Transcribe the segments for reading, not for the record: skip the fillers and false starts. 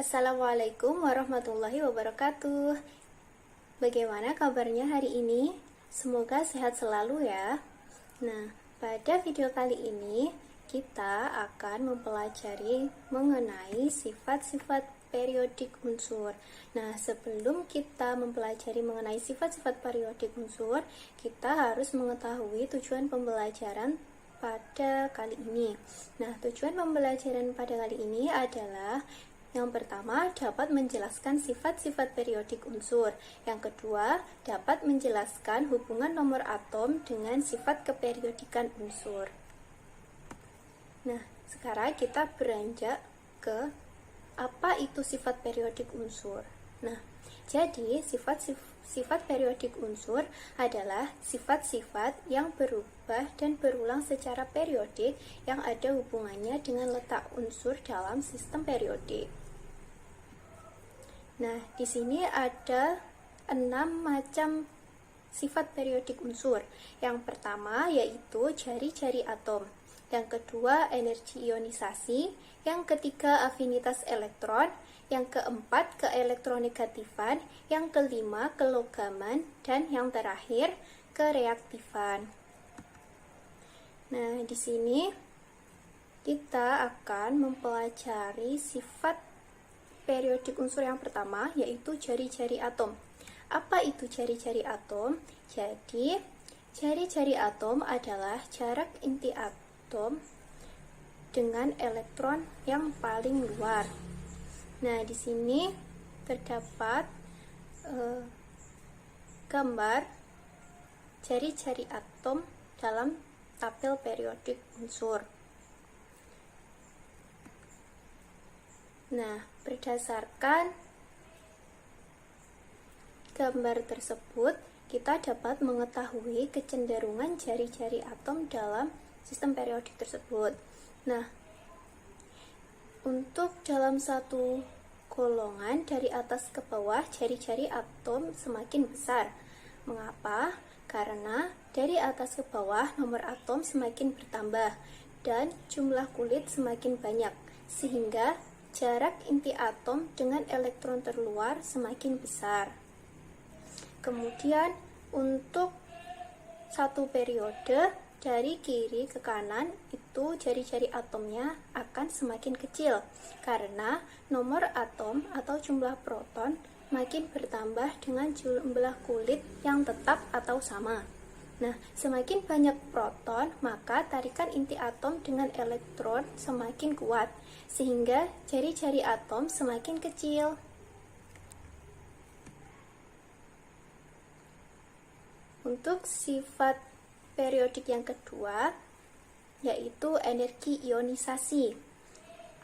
Assalamualaikum warahmatullahi wabarakatuh. Bagaimana kabarnya hari ini? Semoga sehat selalu ya. Nah, pada video kali ini kita akan mempelajari mengenai sifat-sifat periodik unsur. Nah, sebelum kita mempelajari mengenai sifat-sifat periodik unsur, kita harus mengetahui tujuan pembelajaran pada kali ini. Nah, tujuan pembelajaran pada kali ini adalah yang pertama, dapat menjelaskan sifat-sifat periodik unsur. Yang kedua, dapat menjelaskan hubungan nomor atom dengan sifat keperiodikan unsur. Nah, sekarang kita beranjak ke apa itu sifat periodik unsur. Nah, jadi sifat periodik unsur adalah sifat-sifat yang berubah dan berulang secara periodik yang ada hubungannya dengan letak unsur dalam sistem periodik. Nah, di sini ada 6 macam sifat periodik unsur. Yang pertama yaitu jari-jari atom. Yang kedua energi ionisasi. Yang ketiga afinitas elektron. Yang keempat keelektronegatifan. Yang kelima kelogaman. Dan yang terakhir kereaktifan. Nah, di sini kita akan mempelajari sifat periodik unsur yang pertama yaitu jari-jari atom. Apa itu jari-jari atom? Jadi, jari-jari atom adalah jarak inti atom dengan elektron yang paling luar. Nah, di sini terdapat gambar jari-jari atom dalam tabel periodik unsur. Nah, berdasarkan gambar tersebut, kita dapat mengetahui kecenderungan jari-jari atom dalam sistem periodik tersebut. Nah, untuk dalam satu golongan dari atas ke bawah, jari-jari atom semakin besar. Mengapa? Karena dari atas ke bawah nomor atom semakin bertambah dan jumlah kulit semakin banyak, sehingga jarak inti atom dengan elektron terluar semakin besar. Kemudian untuk satu periode dari kiri ke kanan itu jari-jari atomnya akan semakin kecil karena nomor atom atau jumlah proton makin bertambah dengan jumlah kulit yang tetap atau sama. Nah, semakin banyak proton, maka tarikan inti atom dengan elektron semakin kuat, sehingga jari-jari atom semakin kecil. Untuk sifat periodik yang kedua, yaitu energi ionisasi.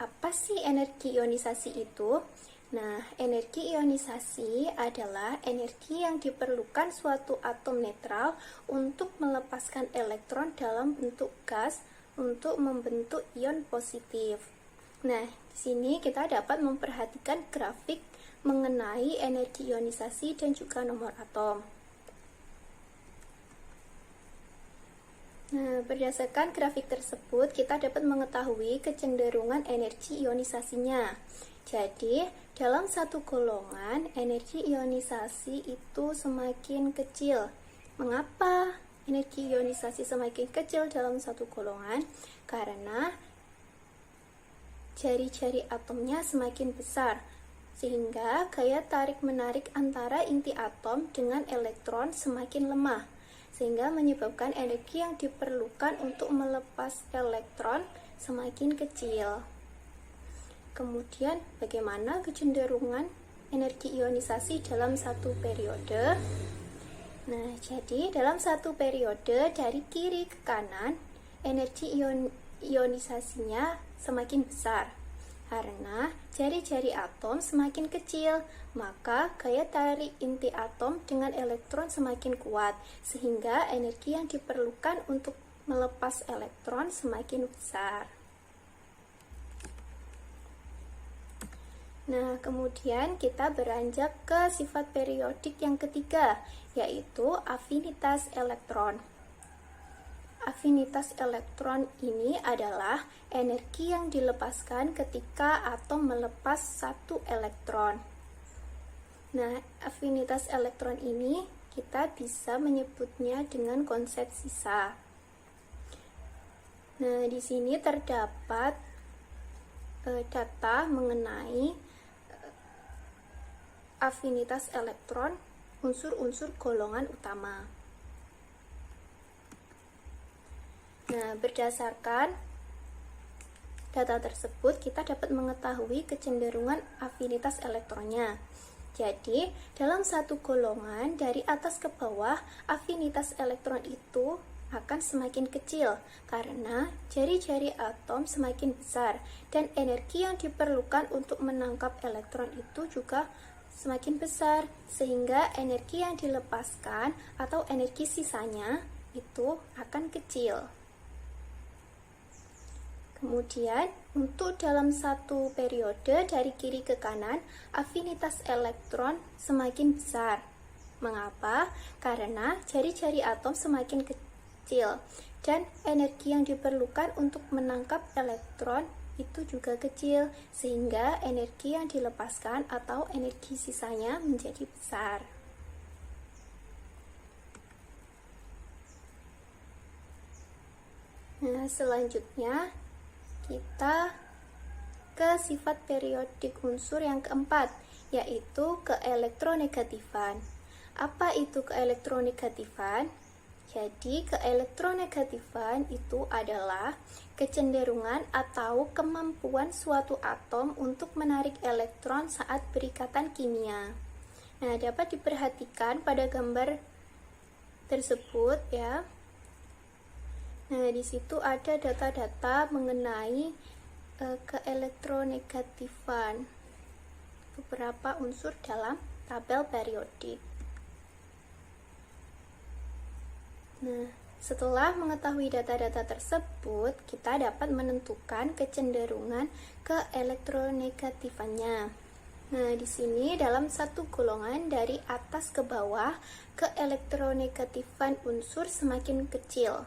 Apa sih energi ionisasi itu? Nah, energi ionisasi adalah energi yang diperlukan suatu atom netral untuk melepaskan elektron dalam bentuk gas untuk membentuk ion positif. Nah, di sini kita dapat memperhatikan grafik mengenai energi ionisasi dan juga nomor atom. Nah, berdasarkan grafik tersebut, kita dapat mengetahui kecenderungan energi ionisasinya. Jadi, dalam satu golongan, energi ionisasi itu semakin kecil. Mengapa energi ionisasi semakin kecil dalam satu golongan? Karena jari-jari atomnya semakin besar, sehingga gaya tarik-menarik antara inti atom dengan elektron semakin lemah, sehingga menyebabkan energi yang diperlukan untuk melepas elektron semakin kecil. Kemudian, bagaimana kecenderungan energi ionisasi dalam satu periode? Nah, jadi dalam satu periode dari kiri ke kanan, energi ionisasinya semakin besar. Karena jari-jari atom semakin kecil, maka gaya tarik inti atom dengan elektron semakin kuat, sehingga energi yang diperlukan untuk melepas elektron semakin besar. Nah, kemudian kita beranjak ke sifat periodik yang ketiga, yaitu afinitas elektron. afinitas elektron ini adalah energi yang dilepaskan ketika atom melepas satu elektron. Nah, afinitas elektron ini kita bisa menyebutnya dengan konsep sisa. Nah, di sini terdapat data mengenai afinitas elektron unsur-unsur golongan utama. Nah, berdasarkan data tersebut, kita dapat mengetahui kecenderungan afinitas elektronnya. Jadi, dalam satu golongan dari atas ke bawah, afinitas elektron itu akan semakin kecil karena jari-jari atom semakin besar dan energi yang diperlukan untuk menangkap elektron itu juga semakin besar, sehingga energi yang dilepaskan atau energi sisanya itu akan kecil. Kemudian, untuk dalam satu periode dari kiri ke kanan, afinitas elektron semakin besar. Mengapa? Karena jari-jari atom semakin kecil dan energi yang diperlukan untuk menangkap elektron itu juga kecil, sehingga energi yang dilepaskan atau energi sisanya menjadi besar. Nah, selanjutnya kita ke sifat periodik unsur yang keempat, yaitu keelektronegatifan. Apa itu keelektronegatifan? Jadi, keelektronegatifan itu adalah kecenderungan atau kemampuan suatu atom untuk menarik elektron saat berikatan kimia. Nah, dapat diperhatikan pada gambar tersebut ya. Nah, di situ ada data-data mengenai keelektronegatifan beberapa unsur dalam tabel periodik. Nah, setelah mengetahui data-data tersebut, kita dapat menentukan kecenderungan keelektronegatifannya. Nah, di sini dalam satu golongan dari atas ke bawah, keelektronegatifan unsur semakin kecil.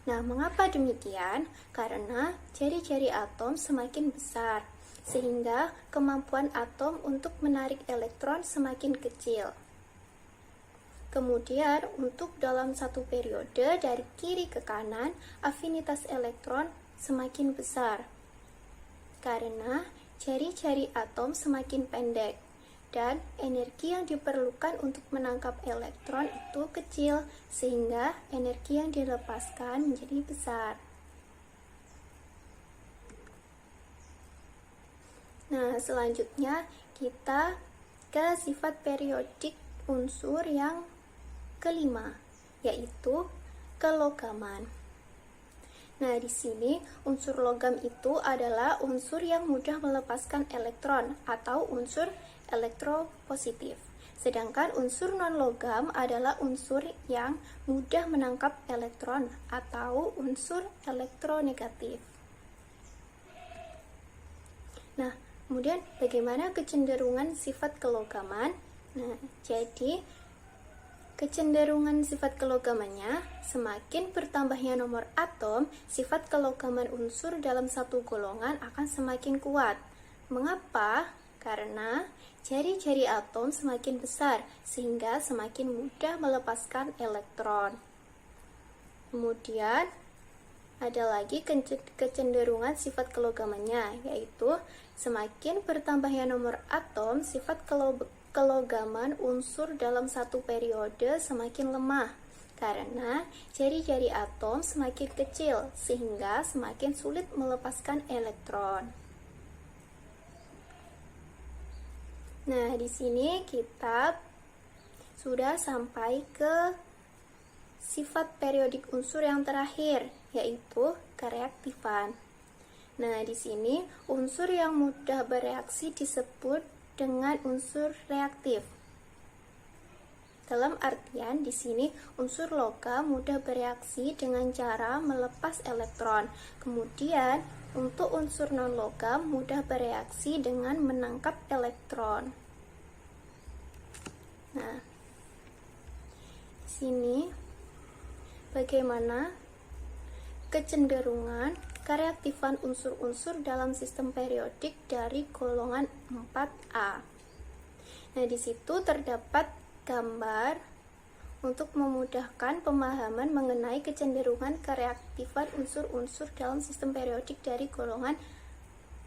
Nah, mengapa demikian? Karena jari-jari atom semakin besar, sehingga kemampuan atom untuk menarik elektron semakin kecil. Kemudian, untuk dalam satu periode dari kiri ke kanan, afinitas elektron semakin besar karena jari-jari atom semakin pendek dan energi yang diperlukan untuk menangkap elektron itu kecil, sehingga energi yang dilepaskan menjadi besar. Nah, selanjutnya kita ke sifat periodik unsur yang kelima, yaitu kelogaman. Nah, di sini unsur logam itu adalah unsur yang mudah melepaskan elektron atau unsur elektropositif. Sedangkan unsur non-logam adalah unsur yang mudah menangkap elektron atau unsur elektronegatif. Nah, kemudian bagaimana kecenderungan sifat kelogaman? Nah, jadi kecenderungan sifat kelogamannya, semakin bertambahnya nomor atom, sifat kelogaman unsur dalam satu golongan akan semakin kuat. Mengapa? Karena jari-jari atom semakin besar, sehingga semakin mudah melepaskan elektron. Kemudian, ada lagi kecenderungan sifat kelogamannya, yaitu semakin bertambahnya nomor atom, sifat kelogaman unsur dalam satu periode semakin lemah karena jari-jari atom semakin kecil, sehingga semakin sulit melepaskan elektron. Nah, di sini kita sudah sampai ke sifat periodik unsur yang terakhir, yaitu kereaktifan. Nah, di sini unsur yang mudah bereaksi disebut dengan unsur reaktif. Dalam artian di sini unsur logam mudah bereaksi dengan cara melepas elektron. Kemudian untuk unsur non-logam mudah bereaksi dengan menangkap elektron. Nah, di sini bagaimana kecenderungan kereaktifan unsur-unsur dalam sistem periodik dari golongan 4A. Nah, di situ terdapat gambar untuk memudahkan pemahaman mengenai kecenderungan kereaktifan unsur-unsur dalam sistem periodik dari golongan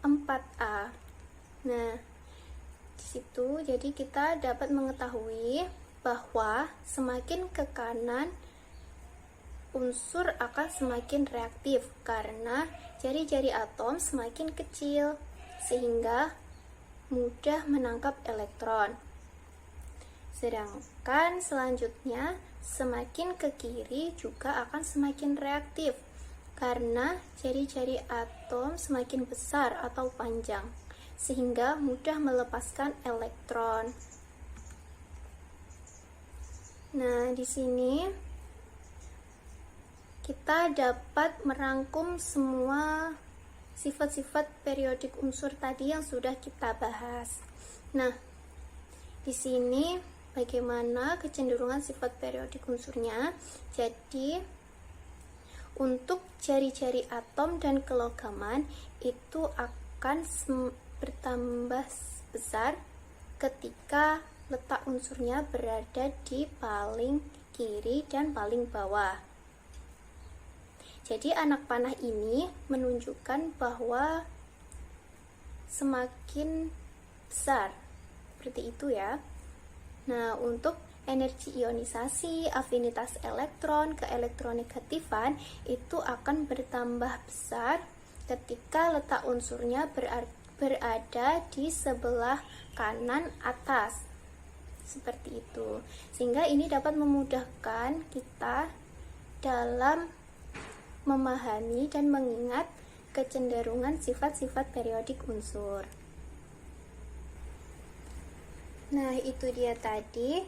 4A. Nah, di situ jadi kita dapat mengetahui bahwa semakin ke kanan unsur akan semakin reaktif karena jari-jari atom semakin kecil sehingga mudah menangkap elektron. Sedangkan selanjutnya semakin ke kiri juga akan semakin reaktif karena jari-jari atom semakin besar atau panjang sehingga mudah melepaskan elektron. Nah, di sini kita dapat merangkum semua sifat-sifat periodik unsur tadi yang sudah kita bahas. Nah, di sini bagaimana kecenderungan sifat periodik unsurnya? Jadi, untuk jari-jari atom dan kelogaman itu akan bertambah besar ketika letak unsurnya berada di paling kiri dan paling bawah. Jadi anak panah ini menunjukkan bahwa semakin besar, seperti itu ya. Nah, untuk energi ionisasi, afinitas elektron, keelektronegatifan itu akan bertambah besar ketika letak unsurnya berada di sebelah kanan atas. Seperti itu. Sehingga ini dapat memudahkan kita dalam memahami dan mengingat kecenderungan sifat-sifat periodik unsur. Nah, itu dia tadi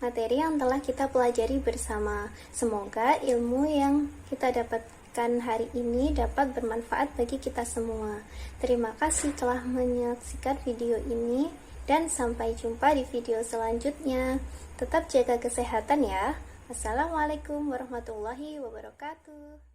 materi yang telah kita pelajari bersama. Semoga ilmu yang kita dapatkan hari ini dapat bermanfaat bagi kita semua. Terima kasih telah menyaksikan video ini dan sampai jumpa di video selanjutnya. Tetap jaga kesehatan ya. Assalamualaikum warahmatullahi wabarakatuh.